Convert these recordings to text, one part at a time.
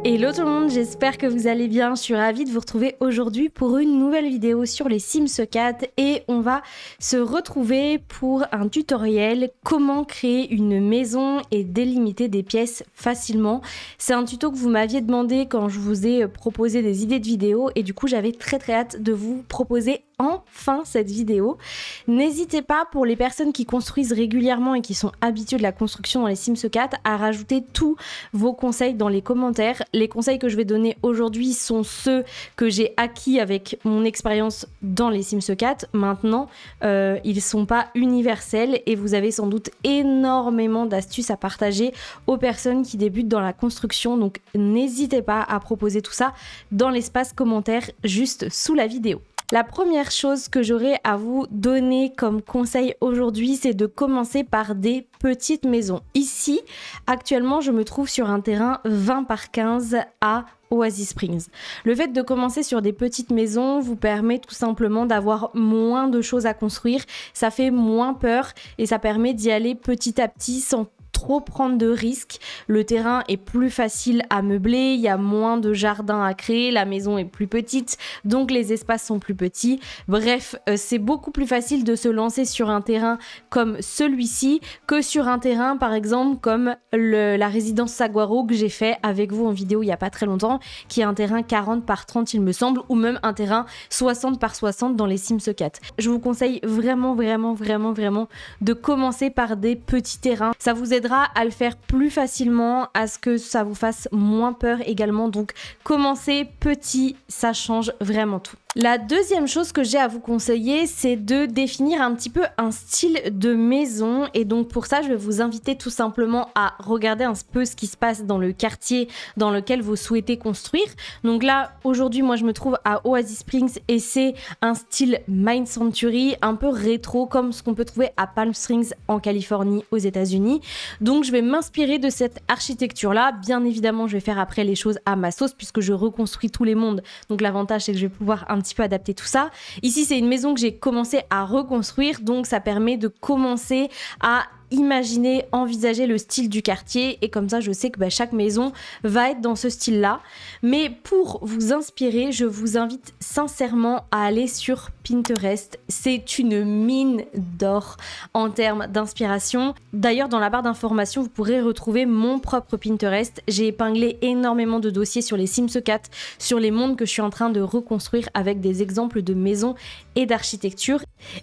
Hello tout le monde, j'espère que vous allez bien. Je suis ravie de vous retrouver aujourd'hui pour une nouvelle vidéo sur les Sims 4 et on va se retrouver pour un tutoriel comment créer une maison et délimiter des pièces facilement. C'est un tuto que vous m'aviez demandé quand je vous ai proposé des idées de vidéos et du coup j'avais très hâte de vous proposer enfin cette vidéo. N'hésitez pas, pour les personnes qui construisent régulièrement et qui sont habituées de la construction dans les Sims 4, à rajouter tous vos conseils dans les commentaires. Les conseils que je vais donner aujourd'hui sont ceux que j'ai acquis avec mon expérience dans les Sims 4. Maintenant, ils ne sont pas universels et vous avez sans doute énormément d'astuces à partager aux personnes qui débutent dans la construction. Donc n'hésitez pas à proposer tout ça dans l'espace commentaire juste sous la vidéo. La première chose que j'aurais à vous donner comme conseil aujourd'hui, c'est de commencer par des petites maisons. Ici, actuellement, je me trouve sur un terrain 20 par 15 à Oasis Springs. Le fait de commencer sur des petites maisons vous permet tout simplement d'avoir moins de choses à construire, ça fait moins peur et ça permet d'y aller petit à petit sans trop prendre de risques. Le terrain est plus facile à meubler, il y a moins de jardin à créer, la maison est plus petite, donc les espaces sont plus petits. Bref, c'est beaucoup plus facile de se lancer sur un terrain comme celui-ci que sur un terrain par exemple comme la résidence Saguaro que j'ai fait avec vous en vidéo il n'y a pas très longtemps, qui est un terrain 40 par 30 il me semble, ou même un terrain 60 par 60 dans les Sims 4. Je vous conseille vraiment de commencer par des petits terrains. Ça vous aidera à le faire plus facilement, à ce que ça vous fasse moins peur également. Donc commencez petit, ça change vraiment tout. La deuxième chose que j'ai à vous conseiller, c'est de définir un petit peu un style de maison. Et donc pour ça, je vais vous inviter tout simplement à regarder un peu ce qui se passe dans le quartier dans lequel vous souhaitez construire. Donc là, aujourd'hui, moi je me trouve à Oasis Springs et c'est un style Mind Century, un peu rétro, comme ce qu'on peut trouver à Palm Springs en Californie aux États-Unis. Donc je vais m'inspirer de cette architecture-là. Bien évidemment, je vais faire après les choses à ma sauce puisque je reconstruis tous les mondes. Donc l'avantage, c'est que je vais pouvoir un petit peu adapter tout ça. Ici, c'est une maison que j'ai commencé à reconstruire, donc ça permet de commencer à imaginer, envisager le style du quartier et comme ça je sais que chaque maison va être dans ce style-là. Mais pour vous inspirer, je vous invite sincèrement à aller sur Pinterest. C'est une mine d'or en termes d'inspiration. D'ailleurs, dans la barre d'informations, vous pourrez retrouver mon propre Pinterest. J'ai épinglé énormément de dossiers sur les Sims 4, sur les mondes que je suis en train de reconstruire avec des exemples de maisons et d'architecture.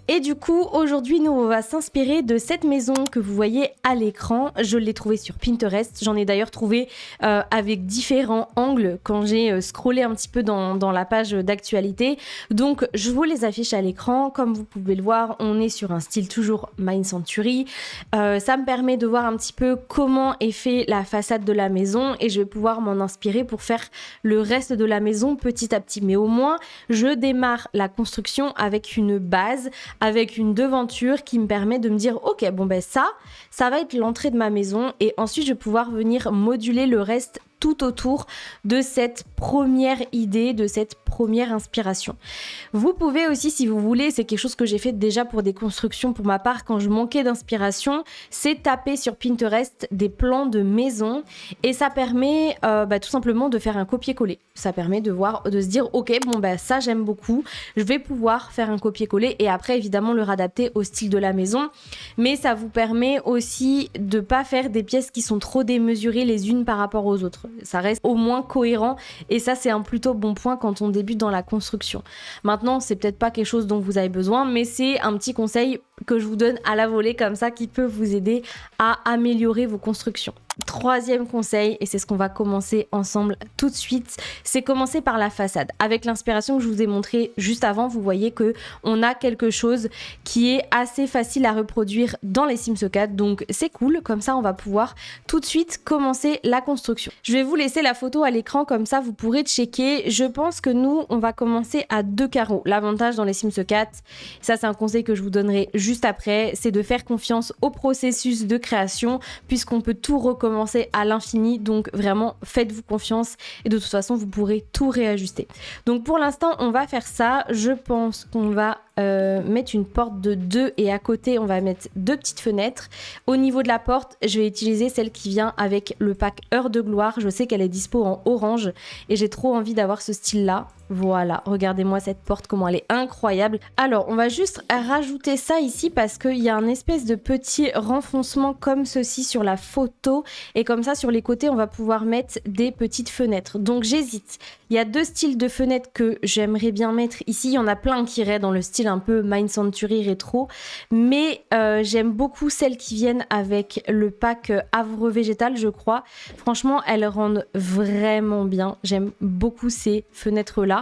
Et du coup, aujourd'hui, nous, on va s'inspirer de cette maison que vous voyez à l'écran. Je l'ai trouvée sur Pinterest. J'en ai d'ailleurs trouvé avec différents angles quand j'ai scrollé un petit peu dans la page d'actualité. Donc, je vous les affiche à l'écran. Comme vous pouvez le voir, on est sur un style toujours Mind Century. Ça me permet de voir un petit peu comment est fait la façade de la maison et je vais pouvoir m'en inspirer pour faire le reste de la maison petit à petit. Mais au moins, je démarre la construction avec une base, avec une devanture qui me permet de me dire ok, ça va être l'entrée de ma maison et ensuite je vais pouvoir venir moduler le reste tout autour de cette première idée, de cette première inspiration. Vous pouvez aussi, si vous voulez, c'est quelque chose que j'ai fait déjà pour des constructions pour ma part quand je manquais d'inspiration, c'est taper sur Pinterest des plans de maison et ça permet tout simplement de faire un copier-coller. Ça permet de voir, de se dire ok, ça j'aime beaucoup, je vais pouvoir faire un copier-coller et après évidemment le réadapter au style de la maison, mais ça vous permet aussi de pas faire des pièces qui sont trop démesurées les unes par rapport aux autres. Ça reste au moins cohérent et ça c'est un plutôt bon point quand on débute dans la construction. Maintenant, c'est peut-être pas quelque chose dont vous avez besoin, mais c'est un petit conseil que je vous donne à la volée comme ça qui peut vous aider à améliorer vos constructions. Troisième conseil, et c'est ce qu'on va commencer ensemble tout de suite, c'est commencer par la façade. Avec l'inspiration que je vous ai montrée juste avant, vous voyez que on a quelque chose qui est assez facile à reproduire dans les Sims 4, donc c'est cool, comme ça on va pouvoir tout de suite commencer la construction. Je vais vous laisser la photo à l'écran, comme ça vous pourrez checker. Je pense que nous, on va commencer à 2 carreaux. L'avantage dans les Sims 4, ça c'est un conseil que je vous donnerai juste après, c'est de faire confiance au processus de création, puisqu'on peut tout recommencer à l'infini, donc vraiment faites-vous confiance et de toute façon vous pourrez tout réajuster. Donc pour l'instant on va faire ça, je pense qu'on va mettre une porte de 2 et à côté, on va mettre 2 petites fenêtres. Au niveau de la porte, je vais utiliser celle qui vient avec le pack Heure de Gloire. Je sais qu'elle est dispo en orange et j'ai trop envie d'avoir ce style-là. Voilà, regardez-moi cette porte, comment elle est incroyable. Alors, on va juste rajouter ça ici parce qu'il y a un espèce de petit renfoncement comme ceci sur la photo. Et comme ça, sur les côtés, on va pouvoir mettre des petites fenêtres. Donc, j'hésite. Il y a 2 styles de fenêtres que j'aimerais bien mettre ici. Il y en a plein qui iraient dans le style un peu Mind Century rétro. Mais j'aime beaucoup celles qui viennent avec le pack Havre Végétal, je crois. Franchement, elles rendent vraiment bien. J'aime beaucoup ces fenêtres-là.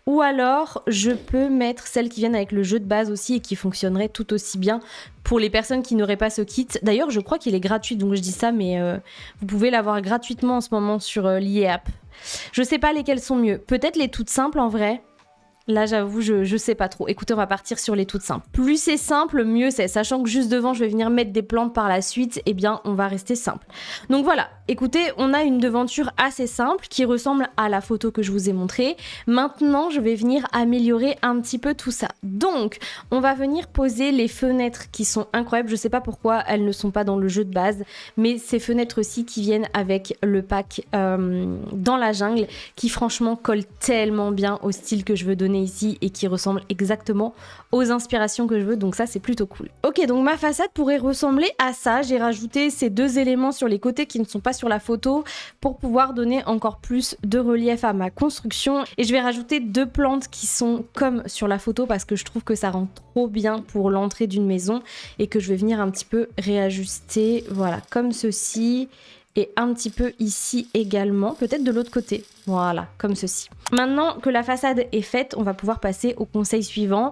Ou alors, je peux mettre celles qui viennent avec le jeu de base aussi et qui fonctionneraient tout aussi bien pour les personnes qui n'auraient pas ce kit. D'ailleurs, je crois qu'il est gratuit, donc je dis ça, mais vous pouvez l'avoir gratuitement en ce moment sur l'IE App. Je sais pas lesquelles sont mieux. Peut-être les toutes simples en vrai. Là, j'avoue, je sais pas trop. Écoutez, on va partir sur les toutes simples. Plus c'est simple, mieux c'est. Sachant que juste devant, je vais venir mettre des plantes par la suite, eh bien, on va rester simple. Donc voilà, écoutez, on a une devanture assez simple qui ressemble à la photo que je vous ai montrée. Maintenant, je vais venir améliorer un petit peu tout ça. Donc, on va venir poser les fenêtres qui sont incroyables. Je sais pas pourquoi elles ne sont pas dans le jeu de base, mais ces fenêtres-ci qui viennent avec le pack dans la jungle, qui franchement collent tellement bien au style que je veux donner ici et qui ressemble exactement aux inspirations que je veux, donc ça c'est plutôt cool. Ok, donc ma façade pourrait ressembler à ça. J'ai rajouté ces 2 éléments sur les côtés qui ne sont pas sur la photo pour pouvoir donner encore plus de relief à ma construction, et je vais rajouter 2 plantes qui sont comme sur la photo parce que je trouve que ça rend trop bien pour l'entrée d'une maison et que je vais venir un petit peu réajuster, voilà, comme ceci. Et un petit peu ici également, peut-être de l'autre côté. Voilà, comme ceci. Maintenant que la façade est faite, on va pouvoir passer au conseil suivant.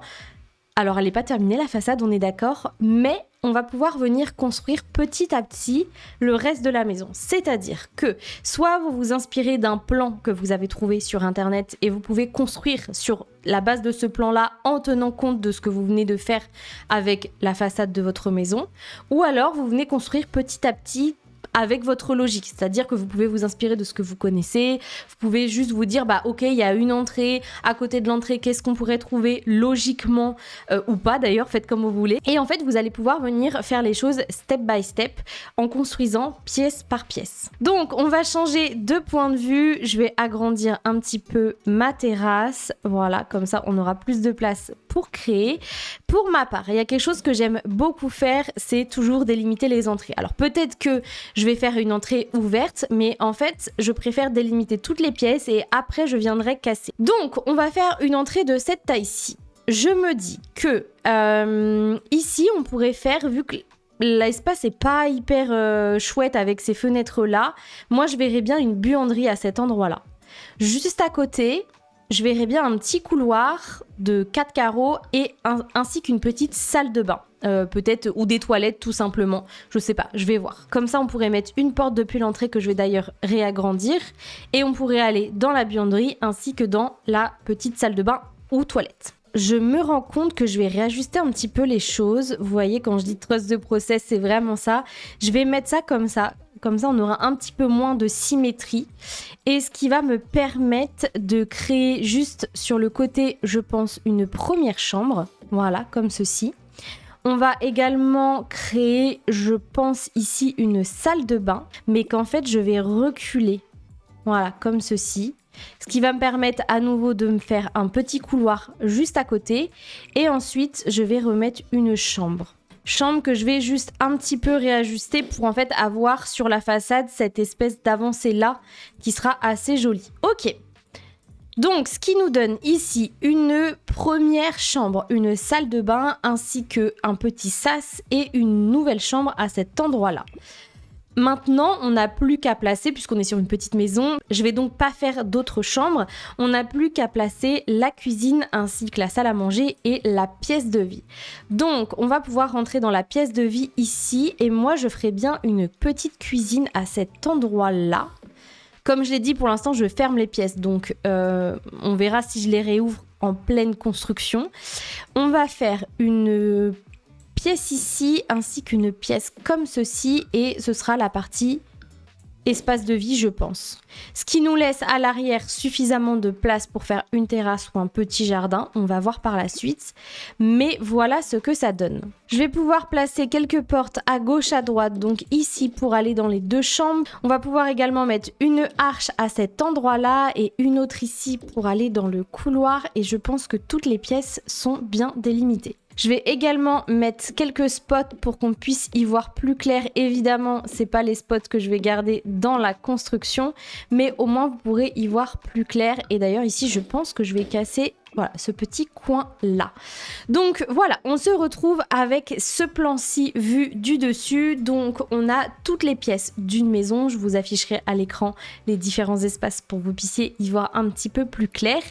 Alors, elle n'est pas terminée, la façade, on est d'accord, mais on va pouvoir venir construire petit à petit le reste de la maison. C'est-à-dire que soit vous vous inspirez d'un plan que vous avez trouvé sur Internet et vous pouvez construire sur la base de ce plan-là en tenant compte de ce que vous venez de faire avec la façade de votre maison, ou alors vous venez construire petit à petit avec votre logique, c'est-à-dire que vous pouvez vous inspirer de ce que vous connaissez, vous pouvez juste vous dire bah ok, il y a une entrée, à côté de l'entrée qu'est-ce qu'on pourrait trouver logiquement ou pas d'ailleurs, faites comme vous voulez, et en fait vous allez pouvoir venir faire les choses step by step en construisant pièce par pièce. Donc on va changer de point de vue, je vais agrandir un petit peu ma terrasse, voilà, comme ça on aura plus de place pour créer. Pour ma part, il y a quelque chose que j'aime beaucoup faire, c'est toujours délimiter les entrées. Alors peut-être que je vais faire une entrée ouverte, mais en fait, je préfère délimiter toutes les pièces et après, je viendrai casser. Donc, on va faire une entrée de cette taille-ci. Je me dis que ici, on pourrait faire, vu que l'espace est pas hyper chouette avec ces fenêtres-là, moi, je verrais bien une buanderie à cet endroit-là. Juste à côté, je verrais bien un petit couloir de 4 carreaux et ainsi qu'une petite salle de bain. Peut-être, ou des toilettes tout simplement, je sais pas, je vais voir. Comme ça on pourrait mettre une porte depuis l'entrée que je vais d'ailleurs réagrandir, et on pourrait aller dans la buanderie ainsi que dans la petite salle de bain ou toilette. Je me rends compte que je vais réajuster un petit peu les choses. Vous voyez, quand je dis trust de process, c'est vraiment ça. Je vais mettre ça comme ça. Comme ça, on aura un petit peu moins de symétrie. Et ce qui va me permettre de créer juste sur le côté, je pense, une première chambre. Voilà, comme ceci. On va également créer, je pense, ici une salle de bain, mais qu'en fait, je vais reculer. Voilà, comme ceci. Ce qui va me permettre à nouveau de me faire un petit couloir juste à côté. Et ensuite, je vais remettre une chambre. Chambre que je vais juste un petit peu réajuster pour en fait avoir sur la façade cette espèce d'avancée là qui sera assez jolie. Ok. Donc, ce qui nous donne ici une première chambre, une salle de bain, ainsi qu'un petit sas et une nouvelle chambre à cet endroit-là. Maintenant, on n'a plus qu'à placer, puisqu'on est sur une petite maison, je vais donc pas faire d'autres chambres, on n'a plus qu'à placer la cuisine ainsi que la salle à manger et la pièce de vie. Donc, on va pouvoir rentrer dans la pièce de vie ici, et moi je ferai bien une petite cuisine à cet endroit-là. Comme je l'ai dit, pour l'instant, je ferme les pièces, donc on verra si je les réouvre en pleine construction. On va faire une pièce ici, ainsi qu'une pièce comme ceci, et ce sera la partie espace de vie, je pense. Ce qui nous laisse à l'arrière suffisamment de place pour faire une terrasse ou un petit jardin, on va voir par la suite. Mais voilà ce que ça donne. Je vais pouvoir placer quelques portes à gauche, à droite, donc ici pour aller dans les 2 chambres. On va pouvoir également mettre une arche à cet endroit-là et une autre ici pour aller dans le couloir. Et je pense que toutes les pièces sont bien délimitées. Je vais également mettre quelques spots pour qu'on puisse y voir plus clair. Évidemment, c'est pas les spots que je vais garder dans la construction, mais au moins vous pourrez y voir plus clair. Et d'ailleurs ici, je pense que je vais casser voilà, ce petit coin-là. Donc voilà, on se retrouve avec ce plan-ci vu du dessus. Donc on a toutes les pièces d'une maison. Je vous afficherai à l'écran les différents espaces pour que vous puissiez y voir un petit peu plus clair.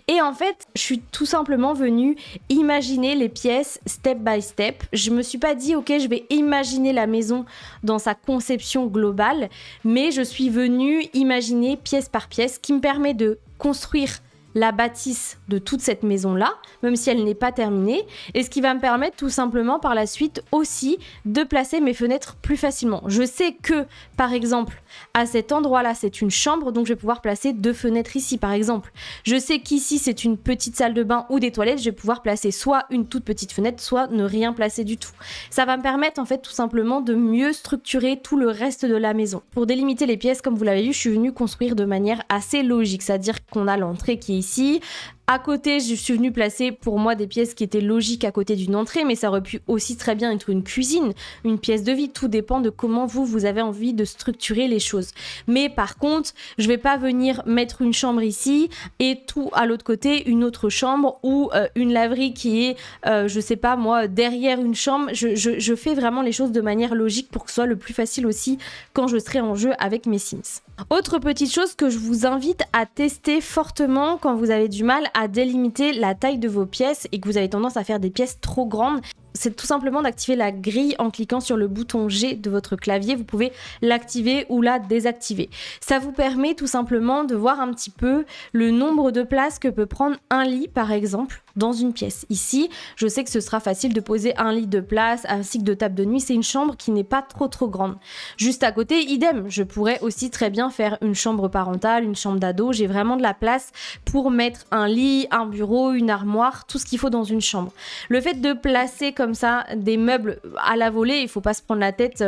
Et en fait, je suis tout simplement venue imaginer les pièces step by step. Je me suis pas dit, ok, je vais imaginer la maison dans sa conception globale, mais je suis venue imaginer pièce par pièce, ce qui me permet de construire la bâtisse de toute cette maison-là, même si elle n'est pas terminée, et ce qui va me permettre tout simplement par la suite aussi de placer mes fenêtres plus facilement. Je sais que, par exemple, à cet endroit-là, c'est une chambre, donc je vais pouvoir placer 2 fenêtres ici, par exemple. Je sais qu'ici, c'est une petite salle de bain ou des toilettes, je vais pouvoir placer soit une toute petite fenêtre, soit ne rien placer du tout. Ça va me permettre, en fait, tout simplement de mieux structurer tout le reste de la maison. Pour délimiter les pièces, comme vous l'avez vu, je suis venue construire de manière assez logique, c'est-à-dire qu'on a l'entrée qui est ici. À côté, je suis venue placer pour moi des pièces qui étaient logiques à côté d'une entrée, mais ça aurait pu aussi très bien être une cuisine, une pièce de vie. Tout dépend de comment vous avez envie de structurer les choses. Mais par contre, je vais pas venir mettre une chambre ici et tout à l'autre côté, une autre chambre ou une laverie qui est, je sais pas moi, derrière une chambre. Je fais vraiment les choses de manière logique pour que ce soit le plus facile aussi quand je serai en jeu avec mes Sims. Autre petite chose que je vous invite à tester fortement quand vous avez du mal à délimiter la taille de vos pièces et que vous avez tendance à faire des pièces trop grandes, c'est tout simplement d'activer la grille en cliquant sur le bouton G de votre clavier. Vous pouvez l'activer ou la désactiver. Ça vous permet tout simplement de voir un petit peu le nombre de places que peut prendre un lit, par exemple, dans une pièce. Ici, je sais que ce sera facile de poser un lit de place ainsi que de table de nuit. C'est une chambre qui n'est pas trop grande. Juste à côté, idem, je pourrais aussi très bien faire une chambre parentale, une chambre d'ado. J'ai vraiment de la place pour mettre un lit, un bureau, une armoire, tout ce qu'il faut dans une chambre. Le fait de placer comme ça des meubles à la volée, il faut pas se prendre la tête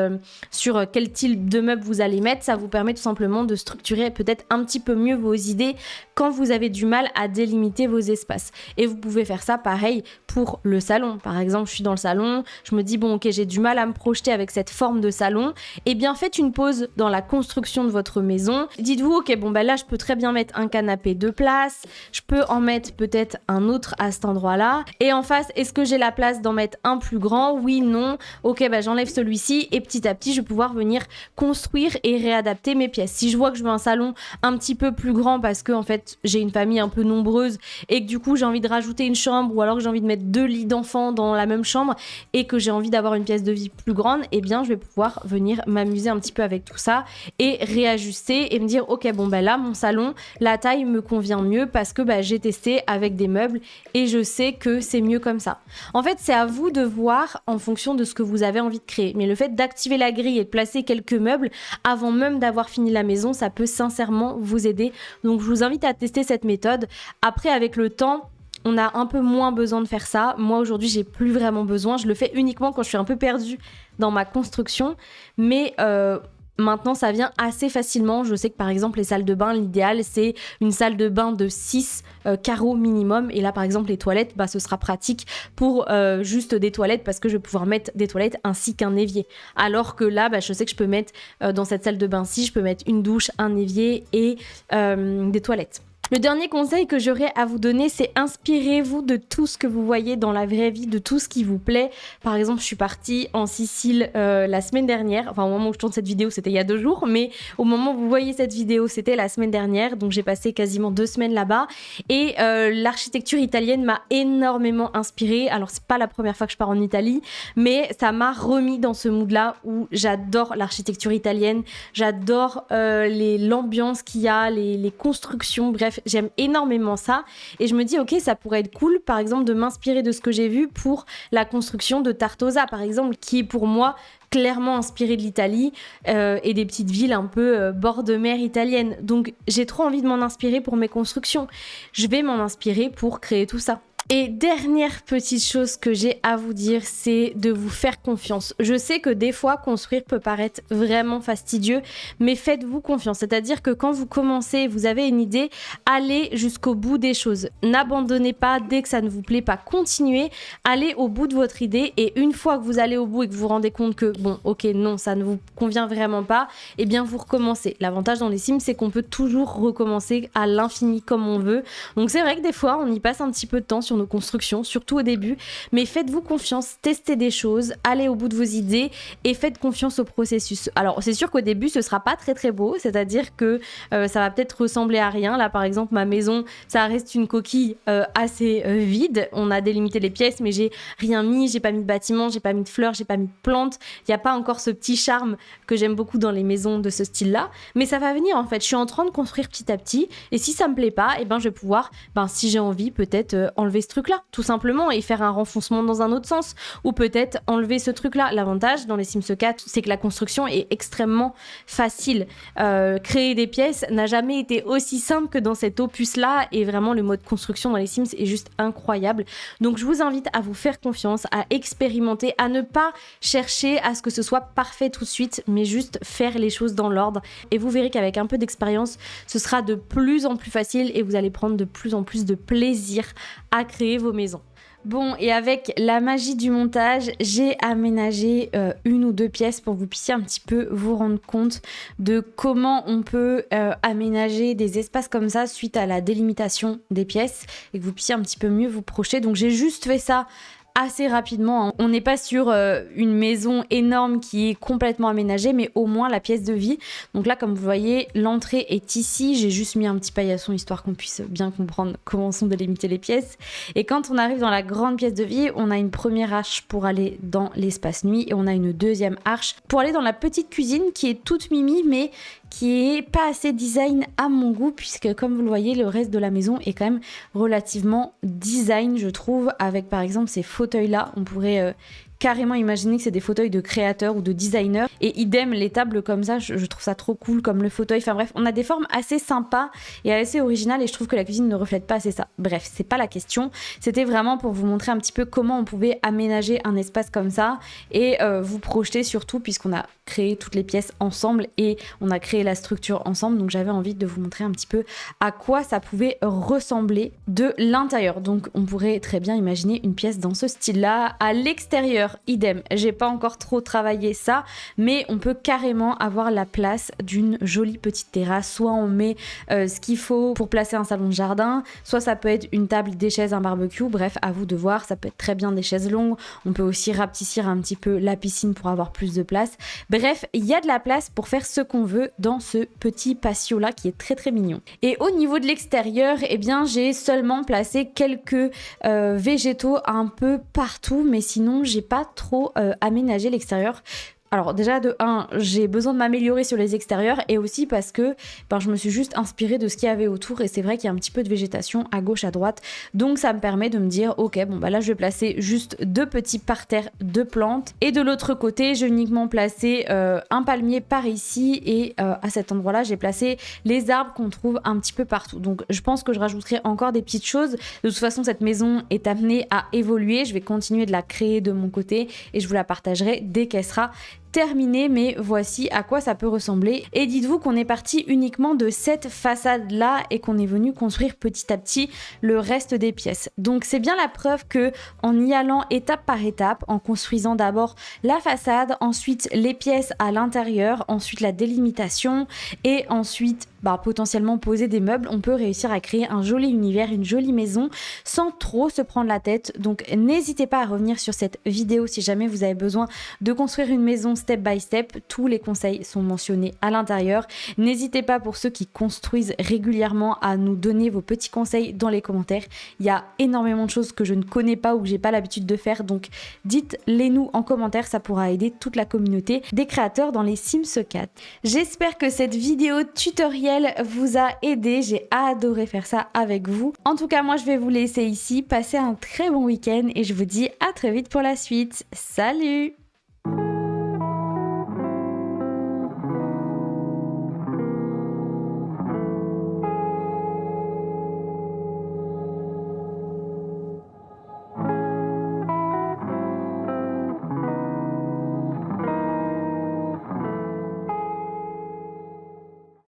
sur quel type de meubles vous allez mettre. Ça vous permet tout simplement de structurer peut-être un petit peu mieux vos idées quand vous avez du mal à délimiter vos espaces. Et vous pouvez faire ça pareil pour le salon. Par exemple, je suis dans le salon, je me dis bon ok, j'ai du mal à me projeter avec cette forme de salon. Eh bien faites une pause dans la construction de votre maison. Dites-vous ok, bon bah là je peux très bien mettre un canapé 2 places, je peux en mettre peut-être un autre à cet endroit-là. Et en face, est-ce que j'ai la place d'en mettre un plus grand? Oui, non. Ok, bah j'enlève celui-ci et petit à petit je vais pouvoir venir construire et réadapter mes pièces. Si je vois que je veux un salon un petit peu plus grand parce que en fait j'ai une famille un peu nombreuse et que du coup j'ai envie de rajouter une chambre ou alors que j'ai envie de mettre 2 lits d'enfants dans la même chambre et que j'ai envie d'avoir une pièce de vie plus grande, eh bien je vais pouvoir venir m'amuser un petit peu avec tout ça et réajuster et me dire ok bon bah là mon salon, la taille me convient mieux parce que bah, j'ai testé avec des meubles et je sais que c'est mieux comme ça. En fait c'est à vous de voir en fonction de ce que vous avez envie de créer, mais le fait d'activer la grille et de placer quelques meubles avant même d'avoir fini la maison, ça peut sincèrement vous aider. Donc je vous invite à tester cette méthode. Après avec le temps, on a un peu moins besoin de faire ça. Moi aujourd'hui j'ai plus vraiment besoin, je le fais uniquement quand je suis un peu perdue dans ma construction, mais maintenant ça vient assez facilement. Je sais que par exemple les salles de bain, l'idéal c'est une salle de bain de 6 carreaux minimum, et là par exemple les toilettes, bah, ce sera pratique pour juste des toilettes parce que je vais pouvoir mettre des toilettes ainsi qu'un évier, alors que là bah, je sais que je peux mettre dans cette salle de bain-ci, je peux mettre une douche, un évier et des toilettes. Le dernier conseil que j'aurais à vous donner, c'est inspirez-vous de tout ce que vous voyez dans la vraie vie, de tout ce qui vous plaît. Par exemple, je suis partie en Sicile la semaine dernière. Enfin, au moment où je tourne cette vidéo, c'était il y a 2 jours. Mais au moment où vous voyez cette vidéo, c'était la semaine dernière. Donc, j'ai passé quasiment 2 semaines là-bas. Et l'architecture italienne m'a énormément inspirée. Alors, c'est pas la première fois que je pars en Italie, mais ça m'a remis dans ce mood-là où j'adore l'architecture italienne. J'adore l'ambiance qu'il y a, les constructions. Bref, Bref, j'aime énormément ça et je me dis ok, ça pourrait être cool par exemple de m'inspirer de ce que j'ai vu pour la construction de Tartosa par exemple, qui est pour moi clairement inspiré de l'Italie et des petites villes un peu bord de mer italiennes. Donc j'ai trop envie de m'en inspirer pour mes constructions. Je vais m'en inspirer pour créer tout ça. Et dernière petite chose que j'ai à vous dire, c'est de vous faire confiance. Je sais que des fois, construire peut paraître vraiment fastidieux, mais faites-vous confiance. C'est-à-dire que quand vous commencez, vous avez une idée, allez jusqu'au bout des choses. N'abandonnez pas dès que ça ne vous plaît pas. Continuez, allez au bout de votre idée et une fois que vous allez au bout et que vous vous rendez compte que, bon, ok, non, ça ne vous convient vraiment pas, eh bien, vous recommencez. L'avantage dans les Sims, c'est qu'on peut toujours recommencer à l'infini comme on veut. Donc c'est vrai que des fois, on y passe un petit peu de temps sur nos constructions, surtout au début, mais faites-vous confiance, testez des choses, allez au bout de vos idées et faites confiance au processus. Alors c'est sûr qu'au début ce sera pas très très beau, c'est-à-dire que ça va peut-être ressembler à rien. Là par exemple ma maison, ça reste une coquille assez vide, on a délimité les pièces mais j'ai rien mis, j'ai pas mis de bâtiment, j'ai pas mis de fleurs, j'ai pas mis de plantes, il n'y a pas encore ce petit charme que j'aime beaucoup dans les maisons de ce style-là, mais ça va venir en fait, je suis en train de construire petit à petit et si ça me plaît pas, et ben je vais pouvoir, si j'ai envie peut-être enlever ce truc-là, tout simplement, et faire un renfoncement dans un autre sens, ou peut-être enlever ce truc-là. L'avantage dans les Sims 4, c'est que la construction est extrêmement facile. Créer des pièces n'a jamais été aussi simple que dans cet opus-là, et vraiment le mode construction dans les Sims est juste incroyable. Donc je vous invite à vous faire confiance, à expérimenter, à ne pas chercher à ce que ce soit parfait tout de suite, mais juste faire les choses dans l'ordre, et vous verrez qu'avec un peu d'expérience, ce sera de plus en plus facile, et vous allez prendre de plus en plus de plaisir à créer vos maisons. Bon, et avec la magie du montage, j'ai aménagé une ou deux pièces pour que vous puissiez un petit peu vous rendre compte de comment on peut aménager des espaces comme ça suite à la délimitation des pièces et que vous puissiez un petit peu mieux vous projeter. Donc j'ai juste fait ça assez rapidement, hein. On n'est pas sur une maison énorme qui est complètement aménagée, mais au moins la pièce de vie. Donc là, comme vous voyez, l'entrée est ici. J'ai juste mis un petit paillasson histoire qu'on puisse bien comprendre comment sont délimitées les pièces. Et quand on arrive dans la grande pièce de vie, on a une première arche pour aller dans l'espace nuit et on a une deuxième arche pour aller dans la petite cuisine qui est toute mimi, mais qui est pas assez design à mon goût, puisque comme vous le voyez, le reste de la maison est quand même relativement design, je trouve, avec par exemple ces fauteuils là. On pourrait carrément imaginer que c'est des fauteuils de créateurs ou de designers, et idem les tables comme ça, je trouve ça trop cool, comme le fauteuil. Enfin bref, on a des formes assez sympas et assez originales, et je trouve que la cuisine ne reflète pas assez ça. Bref, c'est pas la question, c'était vraiment pour vous montrer un petit peu comment on pouvait aménager un espace comme ça et vous projeter surtout, puisqu'on a créé toutes les pièces ensemble et on a créé la structure ensemble. Donc j'avais envie de vous montrer un petit peu à quoi ça pouvait ressembler de l'intérieur. Donc on pourrait très bien imaginer une pièce dans ce style-là. À l'extérieur, idem, j'ai pas encore trop travaillé ça, mais on peut carrément avoir la place d'une jolie petite terrasse. Soit on met ce qu'il faut pour placer un salon de jardin, soit ça peut être une table, des chaises, un barbecue. Bref, à vous de voir, ça peut être très bien des chaises longues. On peut aussi rapetissir un petit peu la piscine pour avoir plus de place. Bref, il y a de la place pour faire ce qu'on veut dans ce petit patio là qui est très très mignon. Et au niveau de l'extérieur, eh bien j'ai seulement placé quelques végétaux un peu partout, mais sinon j'ai pas trop aménagé l'extérieur. Alors déjà de 1, j'ai besoin de m'améliorer sur les extérieurs, et aussi parce que je me suis juste inspirée de ce qu'il y avait autour, et c'est vrai qu'il y a un petit peu de végétation à gauche à droite, donc ça me permet de me dire ok, bon là je vais placer juste 2 petits parterres de plantes, et de l'autre côté j'ai uniquement placé un palmier par ici, et à cet endroit là j'ai placé les arbres qu'on trouve un petit peu partout. Donc je pense que je rajouterai encore des petites choses. De toute façon cette maison est amenée à évoluer, je vais continuer de la créer de mon côté et je vous la partagerai dès qu'elle sera terminé, mais voici à quoi ça peut ressembler. Et dites-vous qu'on est parti uniquement de cette façade là et qu'on est venu construire petit à petit le reste des pièces. Donc c'est bien la preuve que en y allant étape par étape, en construisant d'abord la façade, ensuite les pièces à l'intérieur, ensuite la délimitation et ensuite potentiellement poser des meubles, on peut réussir à créer un joli univers, une jolie maison sans trop se prendre la tête. Donc n'hésitez pas à revenir sur cette vidéo si jamais vous avez besoin de construire une maison step by step. Tous les conseils sont mentionnés à l'intérieur. N'hésitez pas, pour ceux qui construisent régulièrement, à nous donner vos petits conseils dans les commentaires. Il y a énormément de choses que je ne connais pas ou que j'ai pas l'habitude de faire, donc dites-les nous en commentaire, ça pourra aider toute la communauté des créateurs dans les Sims 4. J'espère que cette vidéo tutoriel tutoriel vous a aidé. J'ai adoré faire ça avec vous. En tout cas, moi je vais vous laisser ici. Passez un très bon week-end et je vous dis à très vite pour la suite. Salut!